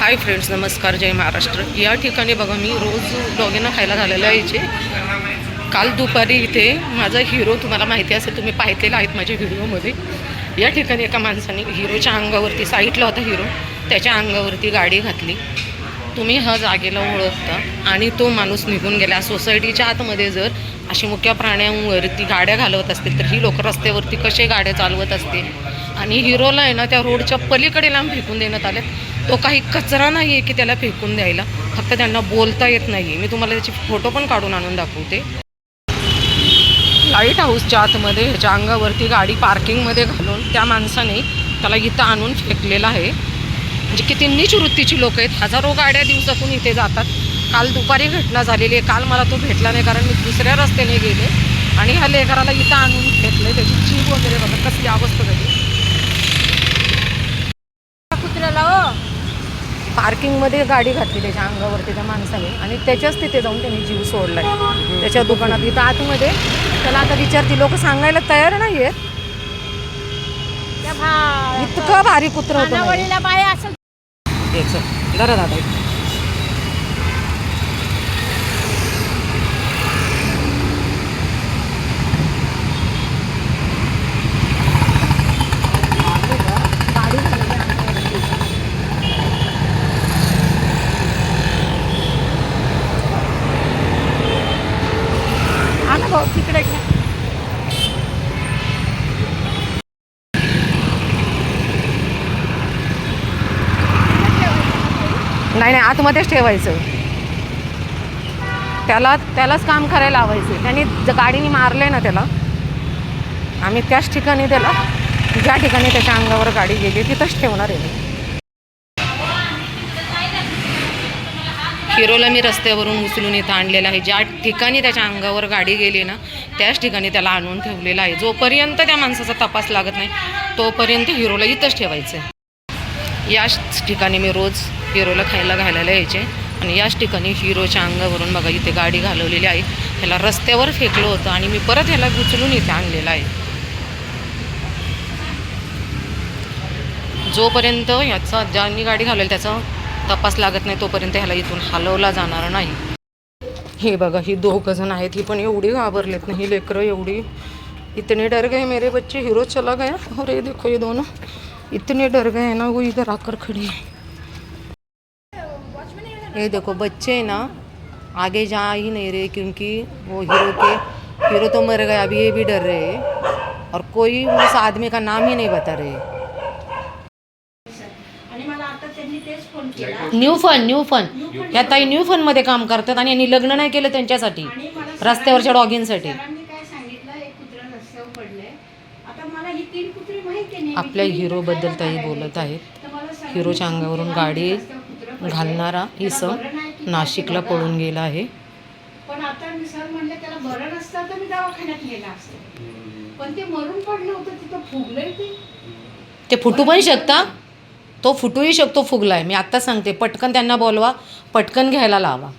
Hi friends, नमस्कार, जय महाराष्ट्र. या ठिकाणी बघा, मी रोज डॉगींना खायला घालायला यायचे. काल दुपारी इथे माझा हिरो, तुम्हाला माहिती असेल, तुम्ही पाहिलेला आहेत माझ्या व्हिडिओमध्ये. या ठिकाणी एका माणसाने हिरोच्या अंगावरती, साईडला होता हिरो, त्याच्या अंगावरती गाडी घातली. तुम्ही ह्या जागेला ओळखता आणि तो माणूस निघून गेला. सोसायटीच्या आतमध्ये जर अशी मुक्या प्राण्यांवरती गाड्या घालवत असतील तर ही लोक रस्त्यावरती कसे गाड्या चालवत असतील. आणि हिरोला आहे ना, त्या रोडच्या पलीकडे लांब फेकून देण्यात आले. तो काही कचरा नाही आहे की त्याला फेकून द्यायला, फक्त त्यांना बोलता येत नाही. मी तुम्हाला त्याची फोटो पण काढून आणून दाखवते. लाईट हाऊसच्या आतमध्ये ह्याच्या अंगावरती गाडी पार्किंगमध्ये घालून त्या माणसाने त्याला इथं आणून फेकलेलं आहे. म्हणजे किती नीच वृत्तीची लोक आहेत. हजारो गाड्या दिवसातून इथे जातात. काल दुपारी घटना झालेली आहे. काल मला तो भेटला नाही, कारण मी दुसऱ्या रस्त्याने गेले आणि ह्या लेकराला इथं आणून फेकले. त्याची जीभ वगैरे बघा कसली अवस्था झाली. पार्किंगमध्ये गाडी घातली त्याच्या अंगावरती त्या माणसाने आणि त्याच्याच तिथे जाऊन त्यांनी जीव सोडलाय. त्याच्या दुकानात इथं आतमध्ये. त्याला आता विचारती, लोक सांगायला तयार नाही आहेत. इतकं भारी कुत्र होतं. जरा दादा तिकडे नाही, आतमध्येच ठेवायचं. त्यालाच काम करायला लावायचं. त्यांनी गाडीने मारले ना त्याला, आम्ही त्याच ठिकाणी त्याला, ज्या ठिकाणी त्याच्या अंगावर गाडी गेली तिथंच ठेवणार आहे. हिरोला मी रस्त्यावरून उचलून इथं आणलेलं आहे. ज्या ठिकाणी त्याच्या अंगावर गाडी गेली ना, त्याच ठिकाणी त्याला आणून ठेवलेलं आहे. जोपर्यंत त्या माणसाचा तपास लागत नाही तोपर्यंत हिरोला इथंच ठेवायचं आहे. याच ठिकाणी मी रोज हिरोला खायला घालायला यायचे आणि याच ठिकाणी हिरोच्या अंगावरून बघा इथे गाडी घालवलेली आहे. ह्याला रस्त्यावर फेकलं होतं आणि मी परत ह्याला उचलून इथे आणलेलं आहे. जोपर्यंत ह्याचा, ज्यांनी गाडी घालवली त्याचा तपास लागत नाही तोपर्यंत ह्याला इथून हलवला जाणार नाही. हे बघा, ही दोघं जण आहेत. ही पण एवढी घाबरलेत ना, ही लेकरं एवढी. इतने डर गए मेरे बच्चे, हिरो चला गया. और ये देखो, ये दोनों इतने डर गए ना, वो इधर आकर खड़ी है. ये देखो, बच्चे ना आगे जा ही नहीं रहे क्योंकि वो हीरो तो मर गया. अभी ये भी डर रहे हैं और कोई उस आदमी का नाम ही नहीं बता रहे. न्यू फन त्या ताई न्यू फन मध्ये काम करतात आणि यांनी लग्न नाही केलं त्यांच्यासाठी, रस्त्यावरच्या डॉगींसाठी. आपल्या हिरो बद्दल ताई बोलत आहेत. हिरोच्या अंगावरून गाडी घालणारा इसम नाशिकला पळून गेला आहे. पण आता मी सर म्हणले त्याला बरं नसतं तर मी दवाखान्यात नेला असतं, पण ते मरून पडलं होतं तिथं, फुगलंय ते फुटू पण शकता. तो फुटूही शकतो, फुगलाय. मी आत्ता सांगते, पटकन त्यांना बोलवा, पटकन घ्यायला लावा.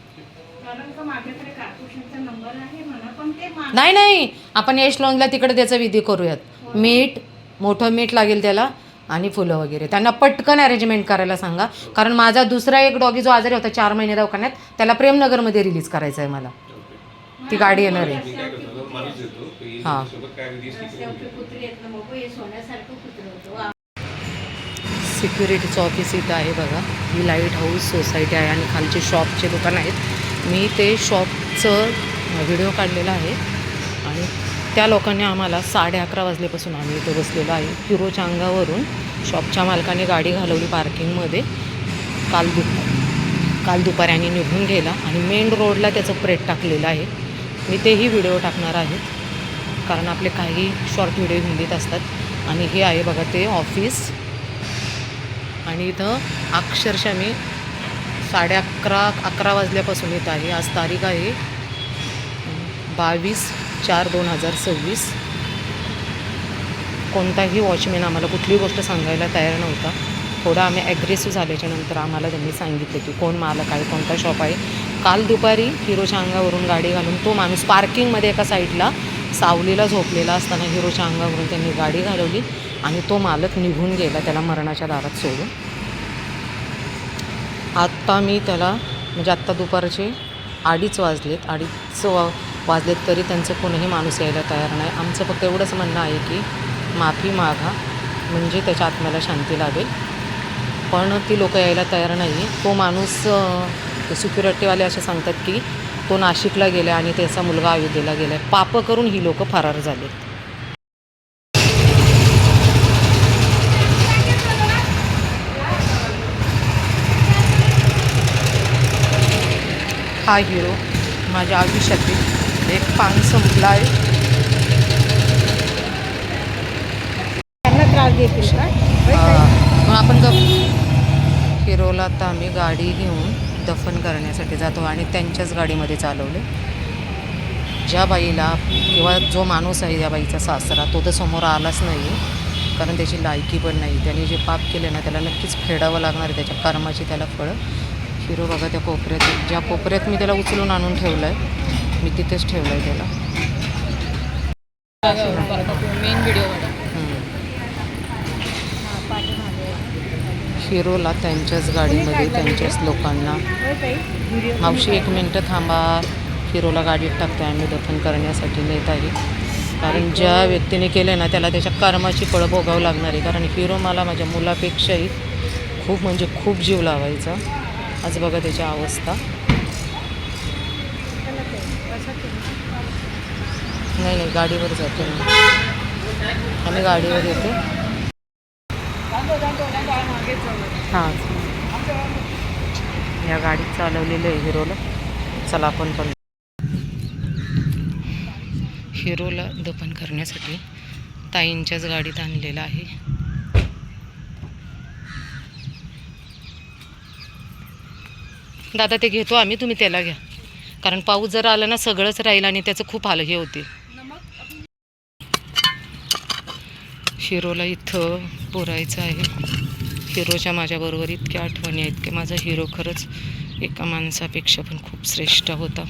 नाही, आपण यश लॉन्जला तिकडे त्याचा विधी करूयात. मीठ, मोठं मीठ लागेल त्याला आणि फुलं वगैरे. त्यांना पटकन अरेंजमेंट करायला सांगा, कारण माझा दुसरा एक डॉगी जो आजारी होता 4 महिने दवाखान्यात, त्याला प्रेमनगरमध्ये रिलीज करायचं आहे मला. ती गाडी येणार आहे. हां, सिक्युरिटीचं ऑफिस इथं आहे बघा. ही लाईट हाऊस सोसायटी आहे आणि खालचे शॉपचे दुकान आहेत. मी ते शॉपचं व्हिडिओ काढलेला आहे आणि त्या लोकांनी आम्हाला 11:30 वाजल्यापासून आम्ही इथं बसलेलो आहे. हिरोच्या अंगावरून शॉपच्या मालकाने गाडी घालवली पार्किंगमध्ये. काल दुपारी आणि निघून गेला आणि मेन रोडला त्याचं प्रेट टाकलेलं आहे. मी तेही व्हिडिओ टाकणार आहे, कारण आपले काही शॉर्ट व्हिडिओ हिंदीत असतात. आणि हे आहे बघा ते ऑफिस. आणि इथं अक्षरशः मी 11:30 वाजल्यापासून येत आहे. आज तारीख आहे 22/4/2026. कोणताही वॉचमॅन आम्हाला कुठली गोष्ट सांगायला तयार नव्हता. थोडं आम्ही ॲग्रेसिव्ह झाल्याच्यानंतर आम्हाला त्यांनी सांगितलं की कोण मालक आहे, कोणता शॉप आहे. काल दुपारी हिरोच्या अंगावरून गाडी घालून तो माणूस पार्किंगमध्ये एका साईडला सावलीला झोपलेला असताना हिरोच्या अंगावरून त्यांनी गाडी घालवली आणि तो मालक निघून गेला, त्याला मरणाच्या दारात सोडून. आत्ता मी त्याला म्हणजे आत्ता दुपारचे 2:30 वाजलेत, 2:30 वाजलेत तरी त्यांचं कोणीही माणूस यायला तयार नाही. आमचं फक्त एवढंच म्हणणं आहे की माफी मागा म्हणजे त्याच्या आत्म्याला शांती लाभेल. पण ती लोकं यायला तयार नाही. तो माणूस सिक्युरिटीवाले असे सांगतात की तो नाशिकला गेला आणि त्याचा मुलगा अयोध्येला गेला आहे. पापं करून ही लोकं फरार झालेत. हा हिरो माझ्या आयुष्यातील एक पान संपला आहे. त्यांना त्रास देतील का? मग आपण हिरोला आता आम्ही गाडी घेऊन दफन करण्यासाठी जातो आणि त्यांच्याच गाडीमध्ये चालवले. ज्या बाईला किंवा जो माणूस आहे या बाईचा सासरा तो तर समोर आलाच नाही आहे, कारण त्याची लायकी पण नाही. त्याने जे पाप केले ना त्याला नक्कीच फेडावं लागणार आहे. त्याच्या कर्माची त्याला फळं. हिरो बघा त्या कोपऱ्यात, ज्या कोपऱ्यात मी त्याला उचलून आणून ठेवलं आहे मी तिथेच ठेवलं आहे त्याला. मेन व्हिडिओ हिरोला त्यांच्याच गाडीमध्ये त्यांच्याच लोकांना, मावशी 1 मिनटं थांबा, हिरोला गाडीत टाकतो आम्ही दफन करण्यासाठी नेत आहे. कारण ज्या व्यक्तीने केलं ना त्याला त्याच्या कर्माची फळं भोगावं लागणार आहे. कारण हिरो मला माझ्या मुलापेक्षाही खूप म्हणजे खूप जीव लावायचा. आज बघा त्याची अवस्था. नाही गाडीवर जातो आम्ही गाडीवर येतो. हां या गाडीत चालवलेलं आहे हिरोला. चला आपण पण. हिरोला दफन करण्यासाठी ताईंच्याच गाडीत आणलेलं आहे. दादा ते घेतो आम्ही, तुम्ही त्याला घ्या. कारण पाऊस जर आला ना सगळंच राहील आणि त्याचं खूप हाल हे होतील. हिरोला इथं पुरायचं आहे. हिरोच्या माझ्याबरोबर इतक्या आठवणी आहेत की माझा हिरो खरंच एका माणसापेक्षा पण खूप श्रेष्ठ होता.